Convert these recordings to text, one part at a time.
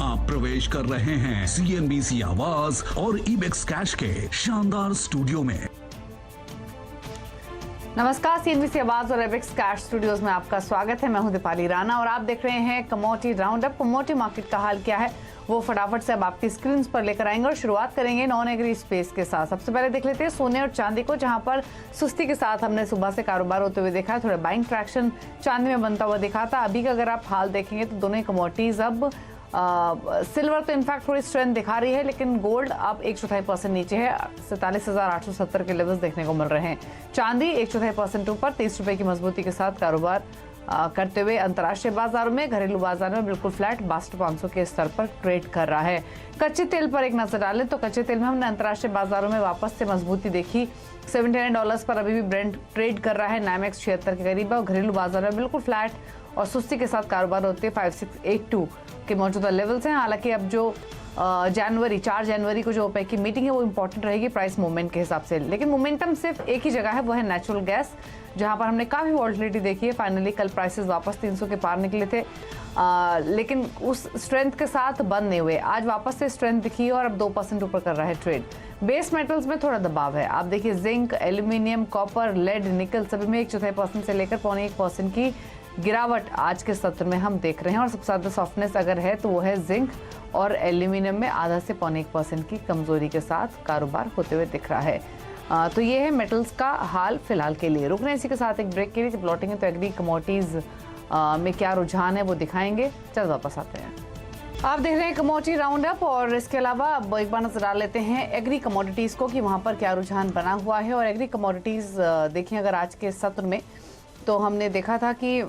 आप प्रवेश कर रहे हैं CNBC आवाज और इबेक्स कैश के शानदार स्टूडियो में। नमस्कार, CNBC आवाज और इबेक्स कैश स्टूडियोज में आपका स्वागत है। मैं हूं दीपाली राणा और आप देख रहे हैं कमोडिटी राउंडअप। कमोडिटी मार्केट का हाल क्या है वो फटाफट से अब आपकी स्क्रीन पर लेकर आएंगे और शुरुआत करेंगे नॉन एग्री स्पेस के साथ। सबसे पहले देख लेते हैं सोने और चांदी को, जहां पर सुस्ती के साथ हमने सुबह से कारोबार होते हुए देखा है। थोड़ा बाइंग ट्रैक्शन चांदी में बनता हुआ दिखा था। अभी का अगर आप हाल देखेंगे तो दोनों कमोडिटीज अब सिल्वर तो इनफैक्ट थोड़ी स्ट्रेंथ दिखा रही है, लेकिन गोल्ड अब 1/4% नीचे है। 47,870 के लेवल्स देखने को मिल रहे हैं। चांदी 1/4% ऊपर 30 रुपए की मजबूती के साथ कारोबार करते हुए अंतर्राष्ट्रीय बाजारों में, घरेलू बाजार में बिल्कुल फ्लैट 62,500 के स्तर पर ट्रेड कर रहा है। कच्चे तेल पर एक नजर डालें तो कच्चे तेल में हमने अंतर्राष्ट्रीय बाजारों में वापस से मजबूती देखी। $79 पर अभी भी ब्रेंट ट्रेड कर रहा है। NYMEX 76 के करीब है और घरेलू बाजार में बिल्कुल फ्लैट और सुस्ती के साथ कारोबार होते हैं। 5682 के मौजूदा लेवल्स हैं। हालांकि अब जो 4 जनवरी को जो ओपेक की मीटिंग है वो इंपॉर्टेंट रहेगी प्राइस मूवमेंट के हिसाब से, लेकिन मोमेंटम सिर्फ एक ही जगह है, वो है नेचुरल गैस, जहां पर हमने काफी वॉल्टिलिटी देखी है। फाइनली कल प्राइसेस वापस 300 के पार निकले थे, लेकिन उस स्ट्रेंथ के साथ बंद नहीं हुए। आज वापस से स्ट्रेंथ दिखी और अब 2% ऊपर कर रहा है ट्रेड। बेस मेटल्स में थोड़ा दबाव है। आप देखिए जिंक, एल्यूमिनियम, कॉपर, लेड, निकल सभी में 1/4% से लेकर 0.25% की गिरावट आज के सत्र में हम देख रहे हैं। और सबसे ज्यादा सॉफ्टनेस अगर है तो वो है जिंक और एल्यूमिनियम में 0.5 से 0.1% की कमजोरी के साथ कारोबार होते हुए दिख रहा है। तो ये है मेटल्स का हाल फिलहाल के लिए। रुक रहे हैं इसी के साथ एक ब्रेक के लिए। जब लौटेंगे तो एग्री कमोडिटीज में क्या रुझान है वो दिखाएंगे। चल वापस आते हैं। आप देख रहे हैं कमोडिटी राउंडअप और इसके अलावा अब एक बार नजर डाल लेते हैं एग्री कमोडिटीज को कि वहां पर क्या रुझान बना हुआ है। और एग्री कमोडिटीज देखिए अगर आज के सत्र में तो हमने देखा था कि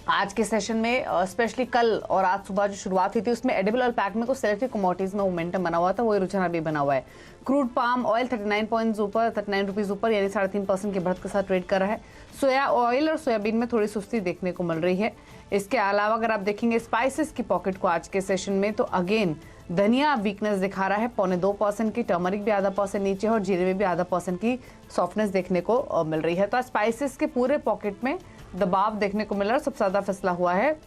आज के सेशन में स्पेशली कल और आज सुबह जो शुरुआत हुई थी उसमें एडिबल ऑयल पैक में कुछ सिलेक्टिव कमोडिटीज में मोमेंटम बना हुआ था, वही रुझान अभी बना हुआ है। क्रूड पाम ऑयल 39 पॉइंट्स ऊपर, 39 रुपीज ऊपर, यानी 3.5% की बढ़त के साथ ट्रेड कर रहा है। सोया ऑयल और सोयाबीन में थोड़ी सुस्ती देखने को मिल रही है। इसके अलावा अगर आप देखेंगे स्पाइसेस की पॉकेट को आज के सेशन में तो अगेन धनिया वीकनेस दिखा रहा है, 0.25% की, टर्मरिक भी 0.5% नीचे है और जीरे में भी 0.5% की सॉफ्टनेस देखने को मिल रही है। तो स्पाइसेस के पूरे पॉकेट में दबाव देखने को मिल रहा है। सबसे ज्यादा फैसला हुआ है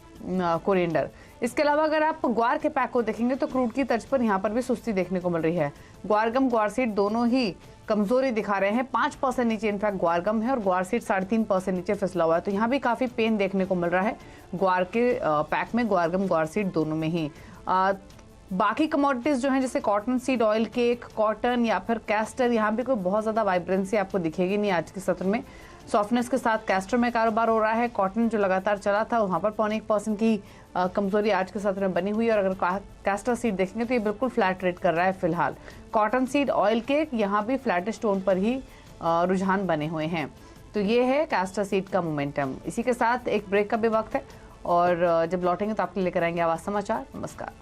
कोरिएंडर। इसके अलावा अगर आप ग्वार के पैक को देखेंगे तो क्रूड की तर्ज पर यहाँ पर भी सुस्ती देखने को मिल रही है। ग्वारगम, ग्वारसीड दोनों ही कमजोरी दिखा रहे हैं। 5% नीचे इनफैक्ट ग्वारगम है और ग्वारसीड 3.5% नीचे फिसला हुआ है। तो यहाँ भी काफी पेन देखने को मिल रहा है ग्वार के पैक में, ग्वारगम ग्वारसीड दोनों में ही। बाकी कमोडिटीज जो हैं जैसे cotton seed oil, cake, cotton या फिर कैस्टर, यहाँ भी कोई बहुत ज्यादा वाइब्रेंसी आपको दिखेगी नहीं आज के सत्र में। सॉफ्टनेस के साथ कैस्टर में कारोबार हो रहा है। कॉटन जो लगातार चला था वहां पर 0.1% की कमजोरी आज के सत्र में बनी हुई है। और अगर कैस्टर सीड देखेंगे तो ये बिल्कुल फ्लैट ट्रेड कर रहा है फिलहाल। कॉटन सीड, ऑयल केक यहाँ भी फ्लैटिश टोन पर ही रुझान बने हुए हैं। तो ये है कैस्टर सीड का मोमेंटम। इसी के साथ एक ब्रेक का भी वक्त है और जब लौटेंगे तो आपके लेकर आएंगे आवाज समाचार। नमस्कार।